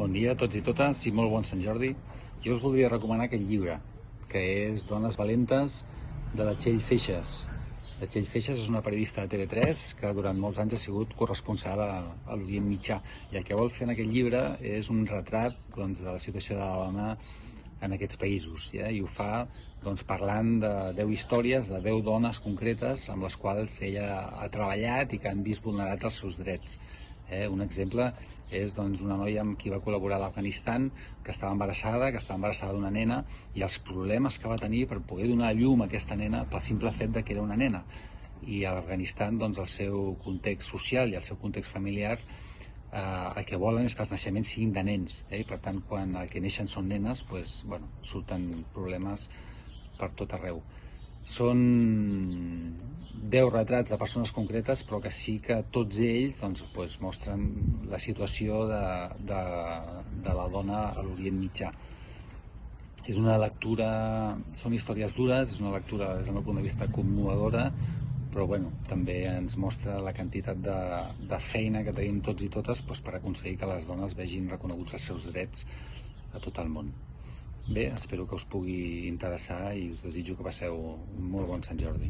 Bon dia a tots i totes i molt bon Sant Jordi. Jo us voldria recomanar aquest llibre, que és Dones valentes, de la Txell Feixas. La Txell Feixas és una periodista de TV3 que durant molts anys ha sigut corresponsal a l'Orient Mitjà, i el que vol fer en aquest llibre és un retrat de la situació de la dona en aquests països, i ho fa parlant de 10 històries de 10 dones concretes amb les quals ella ha treballat i que han vist vulnerats els seus drets. Un exemple és una noia amb qui va col·laborar a l'Afganistan, que estava embarassada d'una nena, i els problemes que va tenir per poder donar a llum a aquesta nena pel simple fet de que era una nena. I a l'Afganistan el seu context social i el seu context familiar el que volen és que els naixements siguin de nens, i per tant quan el que neixen són nenes surten problemes per tot arreu. Són 10 retrats de persones concretes, però que sí que tots ells mostren la situació de la dona a l'Orient Mitjà. És una lectura, són històries dures, és una lectura des del meu punt de vista commovedora, però també ens mostra la quantitat de feina que tenim tots i totes per aconseguir que les dones vegin reconeguts els seus drets a tot el món. Bé, espero que us pugui interessar i us desitjo que passeu un molt bon Sant Jordi.